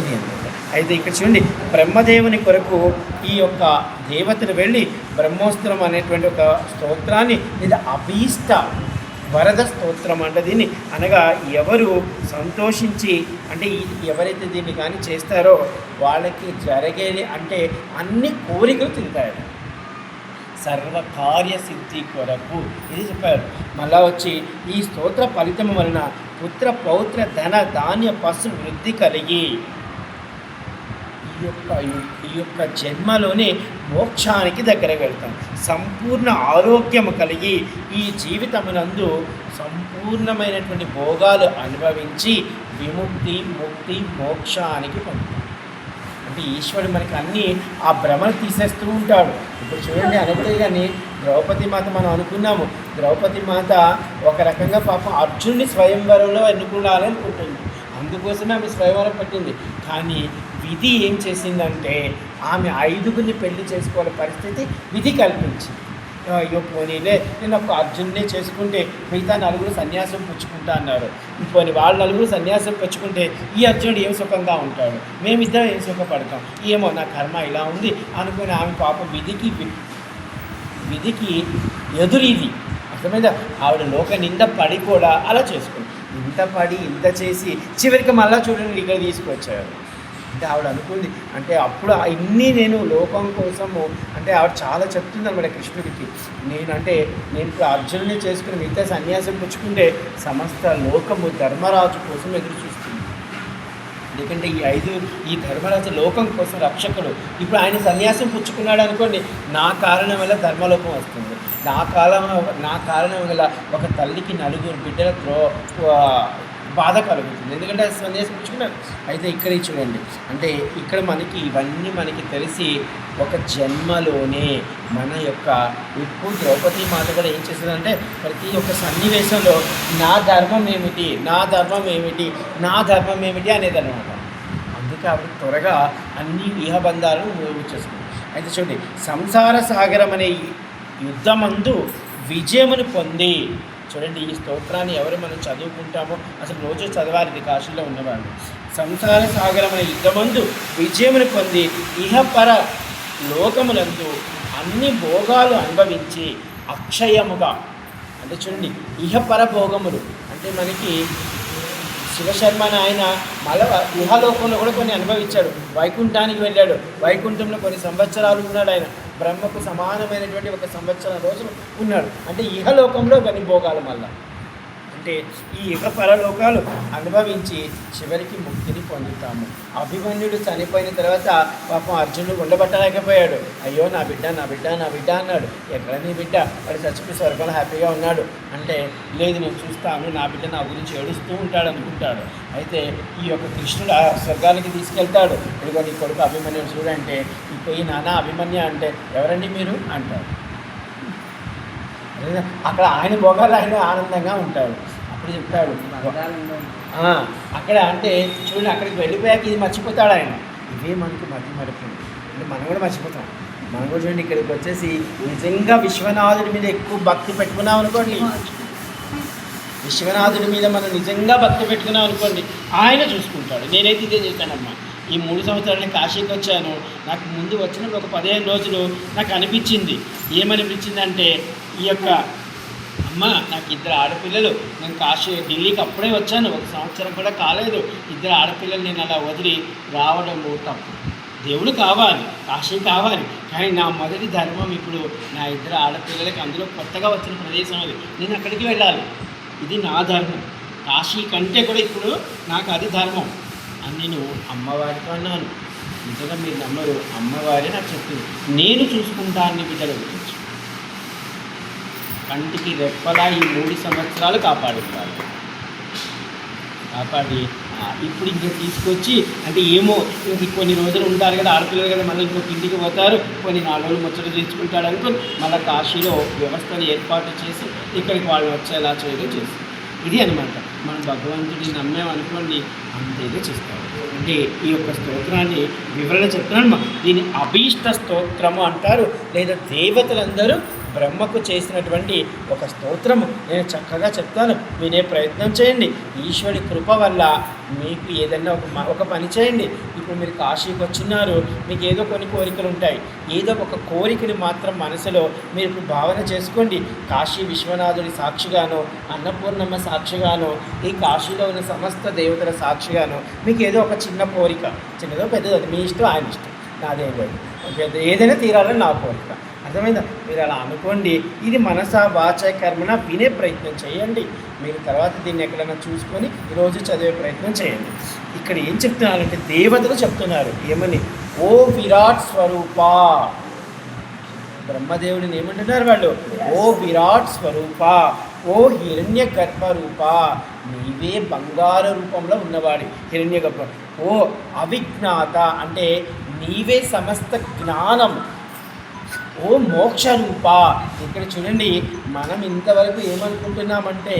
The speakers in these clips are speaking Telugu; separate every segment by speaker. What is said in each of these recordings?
Speaker 1: ఇది అనమాట. అయితే ఇక్కడ చూడండి, బ్రహ్మదేవుని కొరకు ఈ యొక్క దేవతలు వెళ్ళి బ్రహ్మోత్తరం అనేటువంటి ఒక స్తోత్రాన్ని లేదా అభీష్ట వరద స్తోత్రం అంటే దీన్ని, అనగా ఎవరు సంతోషించి అంటే ఎవరైతే దీన్ని కానీ చేస్తారో వాళ్ళకి జరిగేది అంటే అన్ని కోరికలు తింటారు, సర్వకార్యసిద్ధి కొరకు ఇది చెప్పారు. మళ్ళా వచ్చి ఈ స్తోత్ర ఫలితం వలన పుత్ర పౌత్ర ధన ధాన్య పశు వృద్ధి కలిగి ఈ యొక్క జన్మలోనే మోక్షానికి దగ్గర వెళ్తాం, సంపూర్ణ ఆరోగ్యము కలిగి ఈ జీవితమునందు సంపూర్ణమైనటువంటి భోగాలు అనుభవించి విముక్తి ముక్తి మోక్షానికి పొందుతాం. అంటే ఈశ్వరుడు మనకి అన్నీ ఆ భ్రమను తీసేస్తూ ఉంటాడు. ఇప్పుడు చూడండి, అనుకుంటే కానీ ద్రౌపది మాత మనం అనుకున్నాము, ద్రౌపది మాత ఒక రకంగా పాపం అర్జునుడిని స్వయంవరంలో ఎన్నుకోవాలనుకుంటుంది, అందుకోసమే ఆమె స్వయంవరం పట్టింది. కానీ విధి ఏం చేసిందంటే ఆమె 5గురిని పెళ్లి చేసుకోవాల పరిస్థితి విధి కల్పించింది. అయ్యో పోనీలే, నేను ఒక అర్జునుడే చేసుకుంటే మిగతా 4 సన్యాసం పుచ్చుకుంటా అన్నారు. పోనీ వాళ్ళు 4 సన్యాసం పుచ్చుకుంటే ఈ అర్జునుడు ఏం సుఖంగా ఉంటాడు, మేమిద్దరం ఏం సుఖపడతాం, ఏమో నా కర్మ ఇలా ఉంది అనుకుని ఆమె పాపం విధికి ఎదురీది అర్థమైందా. ఆవిడ లోక నింద పడి కూడా అలా చేసుకుంది, ఇంత పడి ఇంత చేసి చివరికి మళ్ళీ చూడండి ఇక్కడ తీసుకొచ్చారు. అంటే ఆవిడ అనుకుంది, అంటే అప్పుడు ఇన్ని నేను లోకం కోసము అంటే ఆవిడ చాలా చెప్తుంది అన్నమాట కృష్ణుడికి, నేను ఇప్పుడు అర్జునుడిని చేసుకుని మిగతా సన్యాసం పుచ్చుకుంటే సమస్త లోకము ధర్మరాజు కోసం ఎదురు చూస్తుంది. ఎందుకంటే ఈ ధర్మరాజు లోకం కోసం రక్షకుడు. ఇప్పుడు ఆయన సన్యాసం పుచ్చుకున్నాడు అనుకోండి, నా కారణం వల్ల ధర్మలోకం వస్తుంది, నా కారణం వల్ల ఒక తల్లికి 4 బిడ్డలతో బాధ కలుగుతుంది, ఎందుకంటే సన్యాసం పుచ్చుకున్నారు. అయితే ఇక్కడ చూడండి, అంటే ఇక్కడ మనకి ఇవన్నీ మనకి తెలిసి ఒక జన్మలోనే మన యొక్క ఇప్పుడు ద్రౌపది మాత కూడా ఏం చేస్తుందంటే ప్రతి ఒక్క సన్నివేశంలో నా ధర్మం ఏమిటి అనేది అనమాట. అందుకే ఆవిడ త్వరగా అన్ని ఇహబంధాలను చేసుకుంది. అయితే చూడండి, సంసార సాగరం అనే యుద్ధమందు విజయమును పొంది, చూడండి ఈ స్తోత్రాన్ని ఎవరు మనం చదువుకుంటామో అసలు రోజు చదవాలి, ఇది కాశీలో ఉన్నవాళ్ళు. సంసార సాగరం అనే యుద్ధమందు విజయమును పొంది ఇహపర లోకములందు అన్ని భోగాలు అనుభవించి అక్షయముగా, అంటే చూడండి ఇహపర భోగములు అంటే మనకి శివశర్మ ఆయన మళ్ళీ ఇహలోకంలో కూడా కొన్ని అనుభవించాడు, వైకుంఠానికి వెళ్ళాడు, వైకుంఠంలో కొన్ని సంవత్సరాలు ఉన్నాడు ఆయన, బ్రహ్మకు సమానమైనటువంటి 1 సంవత్సరం రోజులు ఉన్నాడు. అంటే ఇహలోకంలో కొన్ని భోగాలు మళ్ళా అంటే ఈ ఇహ పరలోకాలు అనుభవించి చివరికి ముక్తిని పొందుతాము. అభిమన్యుడు చనిపోయిన తర్వాత పాపం అర్జునుడు ఉండబట్టలేకపోయాడు, అయ్యో నా బిడ్డ అన్నాడు. ఎక్కడ నీ బిడ్డ, వాడు చచ్చిపోయి స్వర్గంలో హ్యాపీగా ఉన్నాడు అంటే, లేదు నేను చూస్తాను, నా బిడ్డ నా గురించి ఏడుస్తూ ఉంటాడు అనుకుంటాడు. అయితే ఈ యొక్క కృష్ణుడు ఆ స్వర్గానికి తీసుకెళ్తాడు. ఇదిగో నీ కొడుకు అభిమన్యుడు చూడంటే, ఈ నాన్న అభిమన్య అంటే ఎవరండి మీరు అంటాడు. అక్కడ ఆయన భోగాలు ఆయన ఆనందంగా ఉంటాడు. అప్పుడు చెప్తాడు అక్కడ అంటే చూడండి, అక్కడికి వెళ్ళిపోయాక ఇది మర్చిపోతాడు ఆయన. ఇవే మనకి మరిపోయింది అంటే మనం కూడా మర్చిపోతాం. మనం కూడా చూడండి, ఇక్కడికి వచ్చేసి నిజంగా విశ్వనాథుడి మీద ఎక్కువ భక్తి పెట్టుకున్నాం అనుకోండి, విశ్వనాథుడి మీద మనం నిజంగా భక్తి పెట్టుకున్నాం అనుకోండి, ఆయన చూసుకుంటాడు. నేనైతే ఇదే చేశానమ్మా, ఈ 3 సంవత్సరాలు కాశీకి వచ్చాను. నాకు ముందు వచ్చినప్పుడు ఒక 15 రోజులు నాకు ఏమనిపించిందంటే, ఈ యొక్క అమ్మ నాకు 2 ఆడపిల్లలు, నేను ఢిల్లీకి అప్పుడే వచ్చాను, 1 సంవత్సరం కూడా కాలేదు, 2 ఆడపిల్లలు నేను అలా వదిలి రావడం తప్పు. దేవుడు కావాలి, కాశీ కావాలి, కానీ నా మొదటి ధర్మం ఇప్పుడు నా 2 ఆడపిల్లలకి, అందులో కొత్తగా వచ్చిన ప్రదేశం అది, నేను అక్కడికి వెళ్ళాలి, ఇది నా ధర్మం. కాశీ కంటే కూడా ఇప్పుడు నాకు అది ధర్మం అని నేను అమ్మవారితో అన్నాను. నిజంగా మీరు నమ్మరు, అమ్మవారే నాకు చెప్పింది, నేను చూసుకుంటాను బిడ్డల గురించి. కంటికి రెప్పలా ఈ 3 సంవత్సరాలు కాపాడి ఇప్పుడు ఇంకా తీసుకొచ్చి అంటే ఏమో ఇంక కొన్ని రోజులు ఉంటారు కదా ఆడపిల్లలు కదా, మళ్ళీ ఇంకొక ఇంటికి పోతారు, కొన్ని 4 రోజులు ముచ్చట తీసుకుంటాడు అనుకుని మళ్ళీ కాశీలో వ్యవస్థను ఏర్పాటు చేసి ఇక్కడికి వాళ్ళు వచ్చేలా చేయడం చేసి ఇది అనమాట. మనం భగవంతుడిని నమ్మేమనుకోండి అంతేగా చేస్తాం. అంటే ఈ యొక్క స్తోత్రాన్ని వివరణ చెప్తున్నాను. దీన్ని అభీష్ట స్తోత్రము అంటారు, లేదా దేవతలందరూ బ్రహ్మకు చేసినటువంటి ఒక స్తోత్రము. నేను చక్కగా చెప్తాను, వినే ప్రయత్నం చేయండి. ఈశ్వరుడి కృప వల్ల మీకు ఏదైనా ఒక పని చేయండి. ఇప్పుడు మీరు కాశీకి వచ్చిన్నారు, మీకు ఏదో కొన్ని కోరికలు ఉంటాయి. ఏదో ఒక కోరికని మాత్రం మనసులో మీరు ఇప్పుడు భావన చేసుకోండి. కాశీ విశ్వనాథుడి సాక్షిగానో, అన్నపూర్ణమ్మ సాక్షిగానో, ఈ కాశీలో ఉన్న సమస్త దేవతల సాక్షిగానో మీకు ఏదో ఒక చిన్న కోరిక, చిన్నదో పెద్దదో, అది మీ ఇష్టం, ఆయన ఇష్టం, నాదేం లేదు, పెద్ద ఏదైనా తీరాలని నా కోరిక. అర్థమైందా? మీరు అలా అనుకోండి. ఇది మనస వాచ కర్మన వినే ప్రయత్నం చేయండి. మీరు తర్వాత దీన్ని ఎక్కడైనా చూసుకొని ఈరోజు చదివే ప్రయత్నం చేయండి. ఇక్కడ ఏం చెప్తున్నారంటే దేవతలు చెప్తున్నారు ఏమని, ఓ విరాట్ స్వరూప. బ్రహ్మదేవుడిని ఏమంటున్నారు వాళ్ళు, ఓ విరాట్ స్వరూప, ఓ హిరణ్య గర్భ రూప, నీవే బంగారు రూపంలో ఉన్నవాడి హిరణ్య గర్భ. ఓ అవిజ్ఞాత అంటే నీవే సమస్త జ్ఞానం. ఓ మోక్ష రూప. ఇక్కడ చూడండి, మనం ఇంతవరకు ఏమనుకుంటున్నామంటే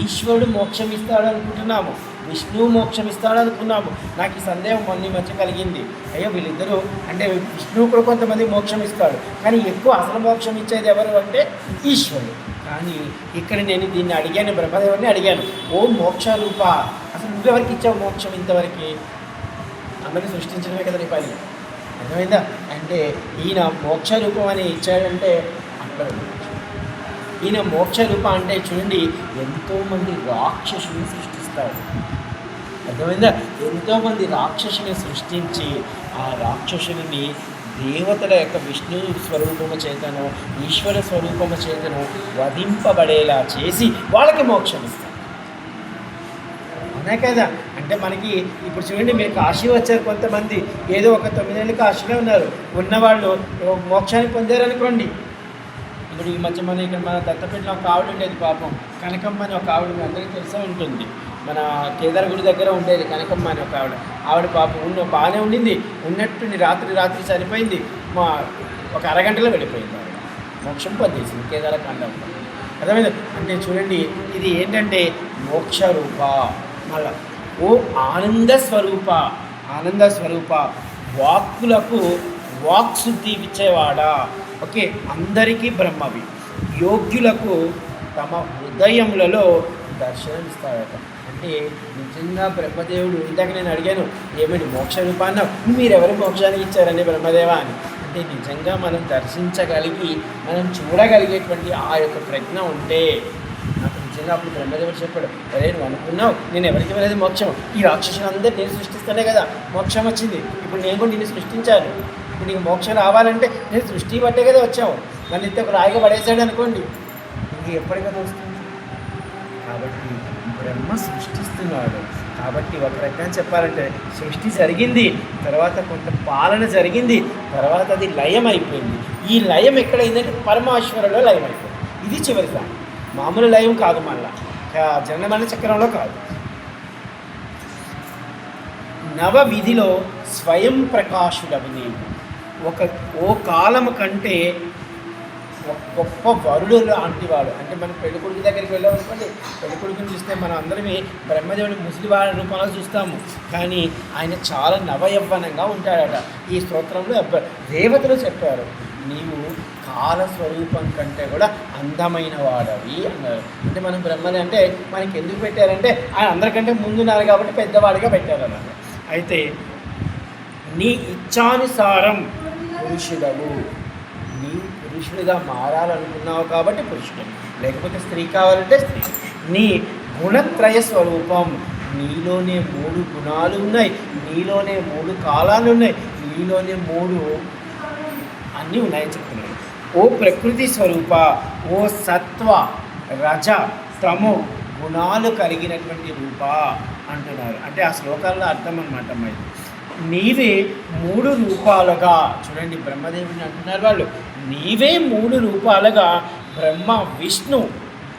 Speaker 1: ఈశ్వరుడు మోక్షం ఇస్తాడు అనుకుంటున్నాము, విష్ణువు మోక్షం ఇస్తాడు అనుకున్నాము. నాకు ఈ సందేహం మొన్న మధ్య కలిగింది. అయ్యో వీళ్ళిద్దరూ అంటే విష్ణువు కూడా కొంతమంది మోక్షం ఇస్తాడు, కానీ ఎక్కువ అసలు మోక్షం ఇచ్చేది ఎవరు అంటే ఈశ్వరుడు. కానీ ఇక్కడ నేను దీన్ని అడిగాను, బ్రహ్మదేవుడిని అడిగాను, ఓ మోక్ష రూప, అసలు నువ్వెవరికి ఇచ్చావు మోక్షం ఇంతవరకు? అందరినీ సృష్టించడమే కదా నీ పని. అర్థమైందా? అంటే ఈయన మోక్ష రూపం అని ఇచ్చాడంటే అక్కడ ఈయన మోక్ష రూపం అంటే చూడండి, ఎంతోమంది రాక్షసుని సృష్టిస్తాడు. అర్థమైందా? ఎంతోమంది రాక్షసుని సృష్టించి ఆ రాక్షసుని దేవతల యొక్క విష్ణు స్వరూపము చేతను, ఈశ్వర స్వరూపము చేతను వధింపబడేలా చేసి వాళ్ళకి మోక్షం ఇస్తాడు. అవునా కదా? అంటే మనకి ఇప్పుడు చూడండి, మీరు కాశీ వచ్చారు, కొంతమంది ఏదో ఒక 9 ఏళ్ళు కాశీలో ఉన్నారు, ఉన్నవాళ్ళు మోక్షాన్ని పొందారనుకోండి. ఇప్పుడు ఈ మధ్య మన ఇక్కడ మన దత్తపేటలో ఒక ఆవిడ ఉండేది, పాపం కనకమ్మ అని ఒక ఆవిడ, మీ అందరికీ తెలిసే ఉంటుంది, మన కేదార్ గుడి దగ్గర ఉండేది కనకమ్మ అని ఒక ఆవిడ పాపం బాగానే ఉండింది, ఉన్నట్టుండి రాత్రి చనిపోయింది, ఒక అరగంటలో వెళ్ళిపోయింది, ఆవిడ మోక్షం పొందేసింది కేదారఖండంలో. అర్థమైంది? అంటే చూడండి, ఇది ఏంటంటే మోక్ష రూప. మళ్ళా ఓ ఆనంద స్వరూప, వాక్కులకు వాక్శుద్ధి ఇచ్చేవాడా. ఓకే, అందరికీ బ్రహ్మవి, యోగ్యులకు తమ హృదయములలో దర్శనమిస్తాడట. అంటే నిజంగా బ్రహ్మదేవుడు, ఇందాక నేను అడిగాను ఏమని మోక్ష రూపాన్న, మీరెవరి మోక్షానికి ఇచ్చారండి బ్రహ్మదేవ అని. అంటే నిజంగా మనం దర్శించగలిగి మనం చూడగలిగేటువంటి ఆ యొక్క ప్రజ్ఞ ఉంటే, నాకు నిజంగా అప్పుడు బ్రహ్మదేవుడు చెప్పాడు, అరే నువ్వు అనుకున్నావు నేను ఎవరికి వెళ్ళేది మోక్షం, ఈ రాక్షసులందరూ నేను సృష్టిస్తానే కదా మోక్షం వచ్చింది, ఇప్పుడు నేను కూడా నిన్ను సృష్టించాను, ఇప్పుడు నీకు మోక్షం రావాలంటే నేను సృష్టి బట్టే కదా వచ్చావు, నన్ను ఇంత ఒక రాయిగా పడేసాడు అనుకోండి, ఇంక ఎప్పటికదా వస్తుంది. కాబట్టి బ్రహ్మ సృష్టిస్తున్నాడు. కాబట్టి ఒక రకంగా చెప్పాలంటే సృష్టి జరిగింది, తర్వాత కొంత పాలన జరిగింది, తర్వాత అది లయం అయిపోయింది. ఈ లయం ఎక్కడైందంటే పరమాశ్వరులో లయం అయిపోయింది. ఇది చివరి సారి, మామూలు లయం కాదు, మళ్ళా జనన చక్రంలో కాదు. నవ విధిలో స్వయం ప్రకాశుడవి నీవు. ఓ కాలము కంటే ఒక గొప్ప వరుడు లాంటివాడు. అంటే మనం పెళ్ళికొడుకు దగ్గరికి వెళ్ళామనుకోండి, పెళ్ళికొడుకుని చూస్తే మనం అందరమే బ్రహ్మదేవుడి ముసలివాడి రూపంలో చూస్తాము, కానీ ఆయన చాలా నవయవ్వనంగా ఉంటాడట. ఈ స్తోత్రంలో దేవతలు చెప్పారు, నీవు కాల స్వరూపం కంటే కూడా అందమైన వాడవి అన్నారు. అంటే మనం బ్రహ్మని అంటే మనకి ఎందుకు పెట్టారంటే ఆయన అందరికంటే ముందున్నారు కాబట్టి పెద్దవాడిగా పెట్టారన్నారు. అయితే నీ ఇచ్ఛానుసారం పురుషుడవు, నీ పురుషుడిగా మారాలనుకున్నావు కాబట్టి పురుషుడు, లేకపోతే స్త్రీ కావాలంటే స్త్రీ. నీ గుణత్రయ స్వరూపం, నీలోనే 3 గుణాలు ఉన్నాయి, నీలోనే 3 కాలాలు ఉన్నాయి, నీలోనే 3 అన్నీ ఉన్నాయని చెప్తున్నాడు. ఓ ప్రకృతి స్వరూప, ఓ సత్వ రజ తమో గుణాలు కలిగినటువంటి రూప అంటున్నారు. అంటే ఆ శ్లోకాల్లో అర్థం అన్నమాట అమ్మాయి. నీవే 3 రూపాలుగా, చూడండి బ్రహ్మదేవుని అంటున్నారు వాళ్ళు, నీవే 3 రూపాలుగా బ్రహ్మ విష్ణు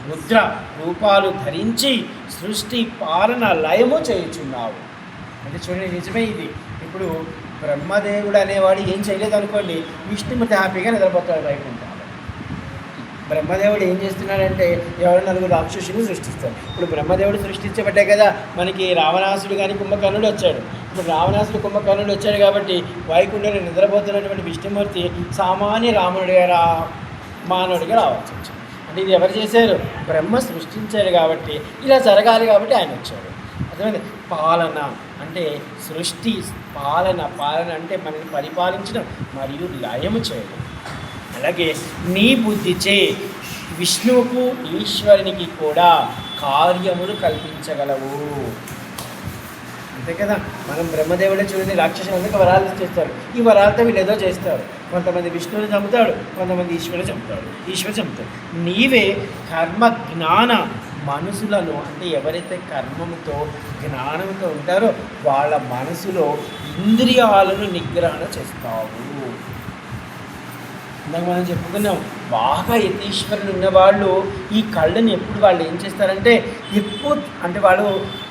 Speaker 1: రుద్ర రూపాలు ధరించి సృష్టి పాలన లయము చేయుచున్నావు. అంటే చూడండి నిజమే ఇది. ఇప్పుడు బ్రహ్మదేవుడు అనేవాడు ఏం చేయలేదు అనుకోండి, విష్ణుమూర్తి హ్యాపీగా నిద్రపోతాడు వైకుంఠం. బ్రహ్మదేవుడు ఏం చేస్తున్నాడంటే ఎవరు 4 రాక్షసుని సృష్టిస్తారు. ఇప్పుడు బ్రహ్మదేవుడు సృష్టించబట్టే కదా మనకి రావణాసుడు కానీ కుంభకర్ణుడు వచ్చాడు. ఇప్పుడు రావణాసుడు కుంభకర్ణుడు వచ్చాడు కాబట్టి వైకుంఠంలో నిద్రపోతున్నటువంటి విష్ణుమూర్తి సామాన్య రాముడిగా మానవుడిగా రావాల్సి వచ్చింది. అంటే ఇది ఎవరు చేశారు? బ్రహ్మ సృష్టించారు కాబట్టి ఇలా జరగాలి కాబట్టి ఆయన వచ్చాడు. అర్థమైంది? పాలన అంటే సృష్టి పాలన అంటే మనల్ని పరిపాలించడం మరియు లయము చేయడం. అలాగే నీ బుద్ధిచే విష్ణువుకు ఈశ్వరునికి కూడా కార్యములు కల్పించగలవు. అంతే కదా, మనం బ్రహ్మదేవుడే చూడండి, రాక్షసులు అందరికీ వరాలు చేస్తారు. ఈ వరాలతో వీళ్ళు ఏదో చేస్తారు. కొంతమంది విష్ణువుని చంపుతాడు, కొంతమంది ఈశ్వరుని చంపుతాడు. నీవే కర్మ జ్ఞాన మనసులను, అంటే ఎవరైతే కర్మముతో జ్ఞానంతో ఉంటారో వాళ్ళ మనసులో ఇంద్రియాలను నిగ్రహణ చేస్తావు. ఇందాక మనం చెప్పుకున్నాం, బాగా యతీశ్వరులు ఉన్నవాళ్ళు ఈ కళ్ళని ఎప్పుడు వాళ్ళు ఏం చేస్తారంటే ఎక్కువ, అంటే వాళ్ళు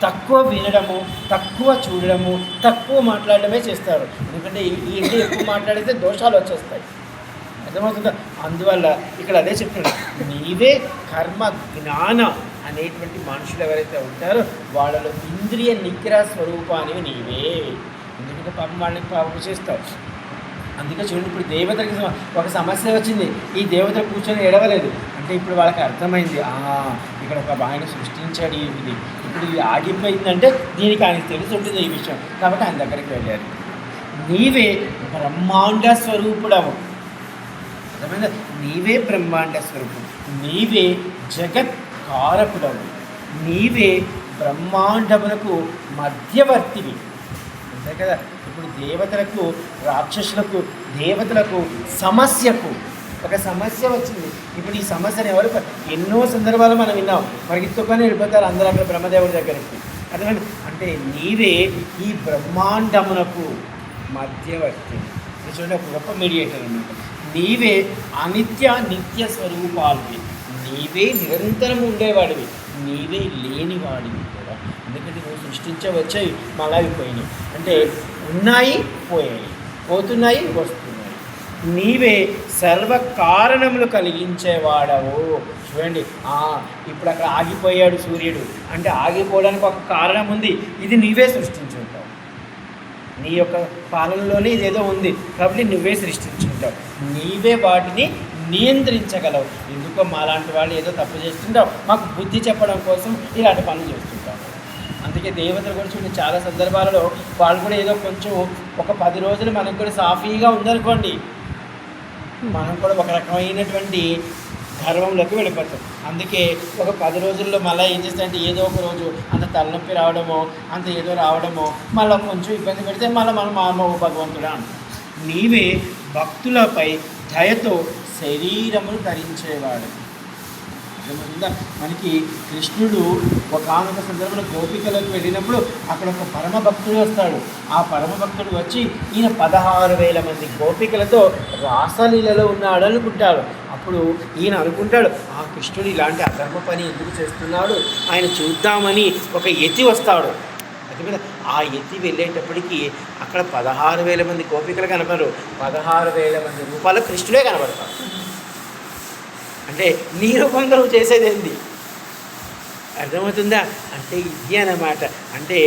Speaker 1: తక్కువ వినడము, తక్కువ చూడడము, తక్కువ మాట్లాడడమే చేస్తారు. ఎందుకంటే ఈ ఇంటి ఎక్కువ మాట్లాడితే దోషాలు వచ్చేస్తాయి. అర్థమవుతుందా? అందువల్ల ఇక్కడ అదే చెప్తున్నాడు, నీవే కర్మ జ్ఞాన అనేటువంటి మనుషులు ఎవరైతే ఉంటారో వాళ్ళలో ఇంద్రియ నిగ్రహ స్వరూపానివి నీవే. ఎందుకంటే పాపం వాళ్ళకి పాపం చేస్తావు. అందుకే చూడండి, ఇప్పుడు దేవతలకి ఒక సమస్య వచ్చింది, ఈ దేవత కూర్చొని ఏడవలేదు అంటే ఇప్పుడు వాళ్ళకి అర్థమైంది, ఇక్కడ ఒక ఆయన సృష్టించాడు ఇది, ఇప్పుడు ఇది ఆగిపోయిందంటే దీనికి ఆయనకు తెలిసి ఉంటుంది ఈ విషయం, కాబట్టి ఆయన దగ్గరికి వెళ్ళారు. నీవే బ్రహ్మాండ స్వరూపుడవు. అర్థమైందా? నీవే బ్రహ్మాండ స్వరూపుడు, నీవే జగత్ కారకుడవు, నీవే బ్రహ్మాండములకు మధ్యవర్తివి. అంతే కదా, ఇప్పుడు దేవతలకు, రాక్షసులకు, దేవతలకు సమస్యకు ఒక సమస్య వచ్చింది. ఇప్పుడు ఈ సమస్యను ఎవరు, ఎన్నో సందర్భాలు మనం విన్నాం, పరిగెత్తుకొని వెళ్ళిపోతారు అందరూ అక్కడ బ్రహ్మదేవుడి దగ్గరికి. అర్థమైంది? అంటే నీవే ఈ బ్రహ్మాండమునకు మధ్యవర్తి. చూడండి, ఒక గొప్ప మీడియేటర్ అన్నమాట. నీవే నిత్య స్వరూపాలువి, నీవే నిరంతరం ఉండేవాడివి, నీవే లేనివాడివి కూడా. ఎందుకంటే నువ్వు సృష్టించవచ్చాయి, మళ్ళీ పోయినాయి, అంటే ఉన్నాయి పోయాయి, పోతున్నాయి వస్తున్నాయి. నీవే సర్వ కారణములు కలిగించేవాడవు. చూడండి, ఇప్పుడు అక్కడ ఆగిపోయాడు సూర్యుడు అంటే ఆగిపోవడానికి ఒక కారణం ఉంది, ఇది నీవే సృష్టించుంటావు. నీ యొక్క పాలనలోనే ఇదేదో ఉంది కాబట్టి నువ్వే సృష్టించుంటావు, నీవే వాటిని నియంత్రించగలవు. ఎందుకో మాలాంటి వాళ్ళు ఏదో తప్పు చేస్తుంటావు, మాకు బుద్ధి చెప్పడం కోసం ఇలాంటి పనులు చేస్తుంటాం. అందుకే దేవతలు కూడా చూడండి, చాలా సందర్భాలలో వాళ్ళు కూడా ఏదో కొంచెం ఒక 10 రోజులు మనకు కూడా సాఫీగా ఉందనుకోండి, మనం కూడా ఒక రకమైనటువంటి గర్వంలోకి వెళ్ళిపోతాం. అందుకే ఒక 10 రోజుల్లో మళ్ళీ ఏం చేస్తారంటే ఏదో ఒక రోజు అంత తలనొప్పి రావడమో, అంత ఏదో రావడమో, మళ్ళీ కొంచెం ఇబ్బంది పెడితే మళ్ళీ మనం మానవ భగవంతుడా అంటాం. నీవే భక్తులపై దయతో శరీరమును ధరించేవాడు. అర్థమైందా? మనకి కృష్ణుడు ఒకానొక సందర్భంలో గోపికలకు వెళ్ళినప్పుడు అక్కడ ఒక పరమ భక్తుడు వస్తాడు. ఆ పరమ భక్తుడు వచ్చి ఈయన 16,000 మంది గోపికలతో రాసలీలలో ఉన్నాడు అనుకుంటాడు. అప్పుడు ఈయన అనుకుంటాడు, ఆ కృష్ణుడు ఇలాంటి అధర్మ పని ఎందుకు చేస్తున్నాడు, ఆయన చూద్దామని ఒక యతి వస్తాడు. అర్థమైందా? ఆ యతి వెళ్ళేటప్పటికి అక్కడ 16,000 మంది గోపికలు కనపడరు, 16,000 మంది రూపాయలు కృష్ణుడే కనబడతాడు. అంటే నీ రూపంగా నువ్వు చేసేది ఏంది? అర్థమవుతుందా? అంటే ఇది అన్నమాట. అంటే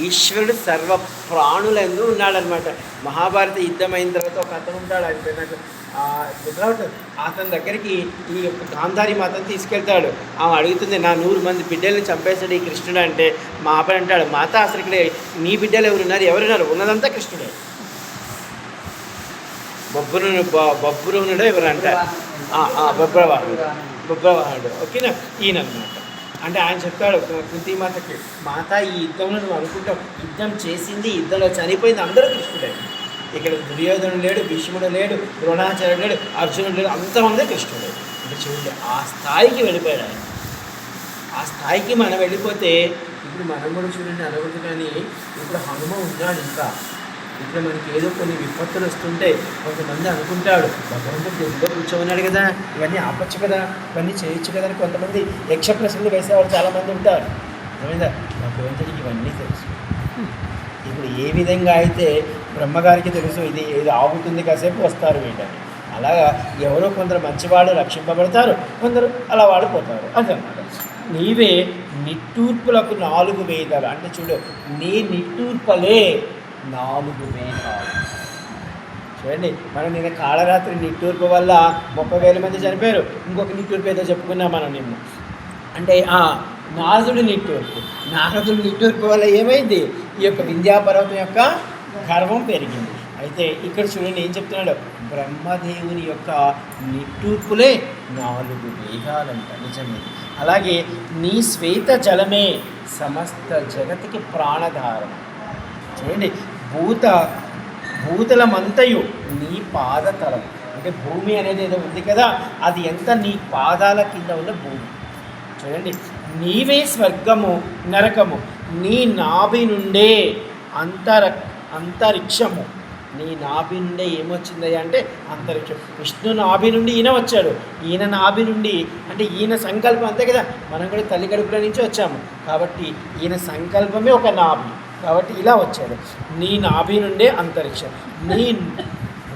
Speaker 1: ఈశ్వరుడు సర్వ ప్రాణులందు ఉన్నాడనమాట. మహాభారత యుద్ధం అయిన తర్వాత ఒక అతను ఉంటాడు, ఆయన పేరు నాకు గుర్తురావట్లేదు. అతని దగ్గరికి ఈ యొక్క గాంధారి మాతను తీసుకెళ్తాడు. ఆమె అడుగుతుంది, నా 100 మంది బిడ్డల్ని చంపేశాడు ఈ కృష్ణుడు అంటే. మా అబ్బాయి అంటాడు, మాత అసలు ఇక్కడ నీ బిడ్డలు ఎవరున్నారు? ఉన్నదంతా కృష్ణుడే. బొబ్బురునుడు ఎవరు అంటారు? బొబ్బరవాహనుడు. ఓకేనా? ఈయనమాట. అంటే ఆయన చెప్తాడు కుంతీమాతకి, మాత ఈ యుద్ధంలో నువ్వు అనుకుంటావు, యుద్ధం చేసింది, యుద్ధంలో చనిపోయింది అందరూ కృష్ణుడే. ఇక్కడ దుర్యోధనుడు లేడు, భీష్ముడు లేడు, ద్రోణాచార్యుడు లేడు, అర్జునుడు లేడు, అంతమంది కృష్ణుడే. అంటే చూడండి, ఆ స్థాయికి వెళ్ళిపోయాడు ఆయన. ఆ స్థాయికి మనం వెళ్ళిపోతే ఇప్పుడు మనం కూడా చూడండి అనవద్దు, కానీ ఇప్పుడు హనుమ ఉన్నాడు. ఇంకా మనకి ఏదో కొన్ని విపత్తులు వస్తుంటే కొంతమంది అనుకుంటాడు, భగవంతుడు దేవుడిలో కూర్చోమన్నాడు కదా, ఇవన్నీ ఆపచ్చు కదా, ఇవన్నీ చేయొచ్చు కదా అని కొంతమంది యక్ష ప్రశ్నలు వేసేవాళ్ళు చాలామంది ఉంటారు. అర్థమైందా? భగవంతుడికి ఇవన్నీ తెలుసు. ఇప్పుడు ఏ విధంగా అయితే బ్రహ్మగారికి తెలుసు ఇది ఆగుతుంది, కాసేపు వస్తారు వీళ్ళని. అలాగా ఎవరో కొందరు మంచివాళ్ళు రక్షింపబడతారు, కొందరు అలా వాడిపోతారు. అదనమాట. నీవే నిట్టూర్పులకు 4 వేదాలు. అంటే చూడు, నీ నిట్టూర్పలే 4 వేదాలు. చూడండి, మనం నిన్న కాళరాత్రి నిట్టూర్పు వల్ల 30,000 మంది చనిపోయారు. ఇంకొక నిట్టూర్పు ఏదో చెప్పుకున్నాం మనం నిన్న. అంటే నారదుడి నిట్టూర్పు. నారదుడి నిట్టూర్పు వల్ల ఏమైంది? ఈ యొక్క వింధ్యాపర్వతం యొక్క గర్వం పెరిగింది. అయితే ఇక్కడ చూడండి ఏం చెప్తున్నాడు, బ్రహ్మదేవుని యొక్క నిట్టూర్పులే 4 వేదాలంట. నిజమే. అలాగే నీ శ్వేత జలమే సమస్త జగతికి ప్రాణధారణ. చూడండి, భూతలమంతయు నీ పాదతలం, అంటే భూమి అనేది ఏదో ఉంది కదా, అది ఎంత నీ పాదాల కింద ఉన్న భూమి. చూడండి, నీవే స్వర్గము నరకము, నీ నాభి నుండే అంతరిక్షము. నీ నాభి నుండే ఏమొచ్చిందయ్యా అంటే అంతరిక్షం. విష్ణు నాభి నుండి ఈయన వచ్చాడు, ఈయన నాభి నుండి అంటే ఈయన సంకల్పం అంతే కదా, మనం కూడా తల్లి కడుపుల నుంచి వచ్చాము కాబట్టి ఈయన సంకల్పమే ఒక నాభి, కాబట్టి ఇలా వచ్చాడు. నీ నాభి నుండే అంతరిక్షం, నీ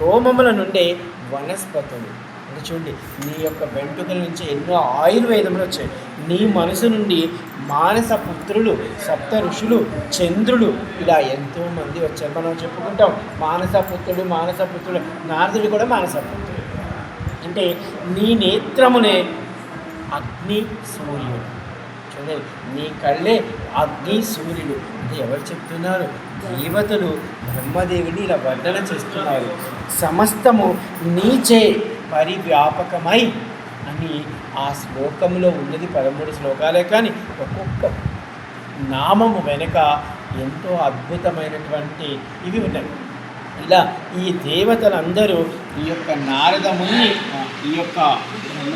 Speaker 1: రోమముల నుండే వనస్పతులు. అంటే చూడండి, నీ యొక్క వెంట్రుకల నుంచి ఎన్నో ఆయుర్వేదములు వచ్చాయి. నీ మనసు నుండి మానస పుత్రులు, సప్త ఋషులు, చంద్రుడు, ఇలా ఎంతోమంది వచ్చారు. మనం చెప్పుకుంటాం మానసపుత్రుడు. నారదుడు కూడా మానసపుత్రుడు. అంటే నీ నేత్రమునే అగ్ని సూర్యుడు. చూడండి, నీ కళ్ళే అగ్ని సూర్యుడు. అంటే ఎవరు చెప్తున్నారు? దేవతలు బ్రహ్మదేవుని ఇలా వర్ణన చేస్తున్నారు. సమస్తము నీచే పరివ్యాపకమై అని ఆ శ్లోకంలో ఉన్నది 13 శ్లోకాలే, కానీ ఒక్కొక్క నామము వెనుక ఎంతో అద్భుతమైనటువంటి ఇవి ఉన్నాయి. ఇలా ఈ దేవతలందరూ ఈ యొక్క నారదముని ఈ యొక్క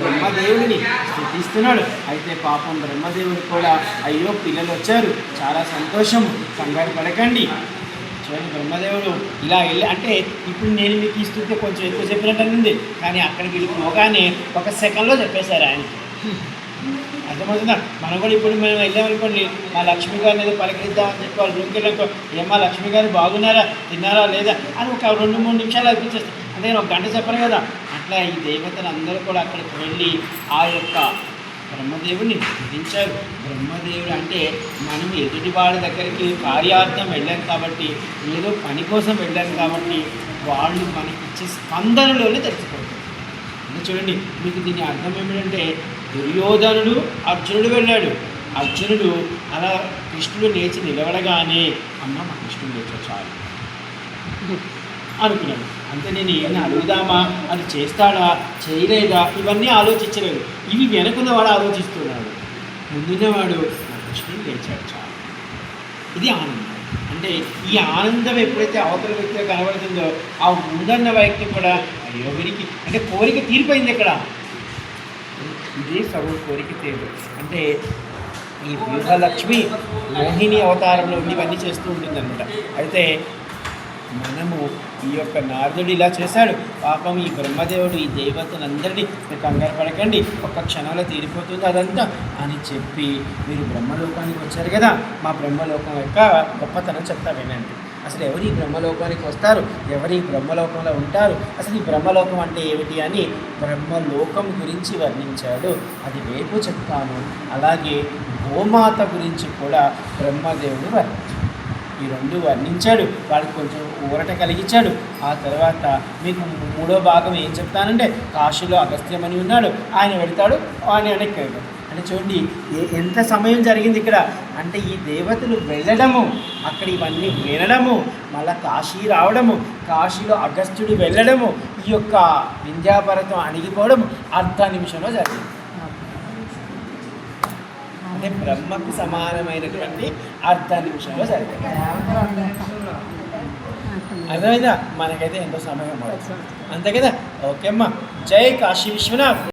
Speaker 1: బ్రహ్మదేవుడిని స్తుతిస్తున్నాడు. అయితే పాపం బ్రహ్మదేవుడు కూడా అయ్యో పిల్లలు వచ్చారు, చాలా సంతోషం, కంగారు పడకండి. చూడండి, బ్రహ్మదేవుడు ఇలా వెళ్ళి అంటే ఇప్పుడు నేను మీకు ఈ స్థుతి కొంచెం ఎక్కువ చెప్పినట్టు ఉంది, కానీ అక్కడికి వెళ్ళిపోగానే 1 సెకండ్లో చెప్పేశారు ఆయన. అర్థమవుతుందా? మనం కూడా ఇప్పుడు మేము వెళ్ళామనుకోండి, మా లక్ష్మి గారిని ఏదో పలకరిద్దామని చెప్పి వాళ్ళు రూమ్కి వెళ్ళాక ఏమా లక్ష్మి గారు బాగున్నారా, తిన్నారా లేదా అని ఒక 2-3 నిమిషాలు అనిపించేస్తాయి, అంటే 1 గంట చెప్పరు కదా. అట్లా ఈ దేవతలు అందరూ కూడా అక్కడికి వెళ్ళి ఆ యొక్క బ్రహ్మదేవుడిని స్తుతించారు. బ్రహ్మదేవుడు అంటే మనం ఎదుటి వాడి దగ్గరికి కార్యార్థం వెళ్ళాం కాబట్టి, ఏదో పని కోసం వెళ్ళాం కాబట్టి వాళ్ళు మనకి ఇచ్చే స్పందనలోనే తెలిసిపోతారు. చూడండి, మీకు దీని అర్థం ఏమిటంటే దుర్యోధనుడు అర్జునుడు వెళ్ళాడు. అర్జునుడు అలా కృష్ణుడు లేచి నిలబడగానే అమ్మ మా కృష్ణుడు లేచా చాలు అనుకున్నాడు. అంటే నేను ఏమైనా అడుగుదామా, అది చేస్తాడా చేయలేదా ఇవన్నీ ఆలోచించలేదు. ఇవి వెనుకున్నవాడు ఆలోచిస్తున్నాడు. ముందున్నవాడు నా కృష్ణుడు లేచాడు చాలు. ఇది ఆనందం. అంటే ఈ ఆనందం ఎప్పుడైతే అవతల వ్యక్తిగా కనబడుతుందో ఆ ముందన్న వ్యక్తి కూడా అయ్యో వీరికి అంటే కోరిక తీరిపోయింది. ఇక్కడ ఇది సగం కోరిక తీరు. అంటే ఈ వ్యూహలక్ష్మి మోహిని అవతారంలో ఇవన్నీ చేస్తూ ఉంటుందన్నమాట. అయితే మనము ఈ యొక్క నారదుడు ఇలా చేశాడు. పాపం ఈ బ్రహ్మదేవుడు ఈ దేవతలందరినీ మీరు కంగారు పడకండి, 1 క్షణంలో తీరిపోతుంది అదంతా అని చెప్పి మీరు బ్రహ్మలోకానికి వచ్చారు కదా, మా బ్రహ్మలోకం యొక్క గొప్పతనం చెప్తా వినండి. అసలు ఎవరు ఈ బ్రహ్మలోకానికి వస్తారు, ఎవరు ఈ బ్రహ్మలోకంలో ఉంటారు, అసలు ఈ బ్రహ్మలోకం అంటే ఏమిటి అని బ్రహ్మలోకం గురించి వర్ణించాడు. అది రేపు చెప్తాను. అలాగే గోమాత గురించి కూడా బ్రహ్మదేవుడు వర్ణించాడు. ఈ 2 వర్ణించాడు, వాడికి కొంచెం ఊరట కలిగించాడు. ఆ తర్వాత మీకు 3వ భాగం ఏం చెప్తానంటే కాశీలో అగస్త్యమని ఉన్నాడు, ఆయన వెళ్తాడు, ఆయన వెనక్కి వెళ్తాడు. అంటే చూడండి ఎంత సమయం జరిగింది ఇక్కడ. అంటే ఈ దేవతలు వెళ్ళడము, అక్కడ ఇవన్నీ వినడము, మళ్ళీ కాశీ రావడము, కాశీలో అగస్త్యుడు వెళ్ళడము, ఈ యొక్క వింధ్యాపర్వతం అణిగిపోవడము 1/2 నిమిషంలో జరిగింది. అంటే బ్రహ్మకు సమానమైనటువంటి 1/2 నిమిషంలో జరిగింది. అర్థమైందా? మనకైతే ఎంతో సమయం పడుతుంది అంతే కదా. ఓకే అమ్మా, జై కాశీ విశ్వనాథ్.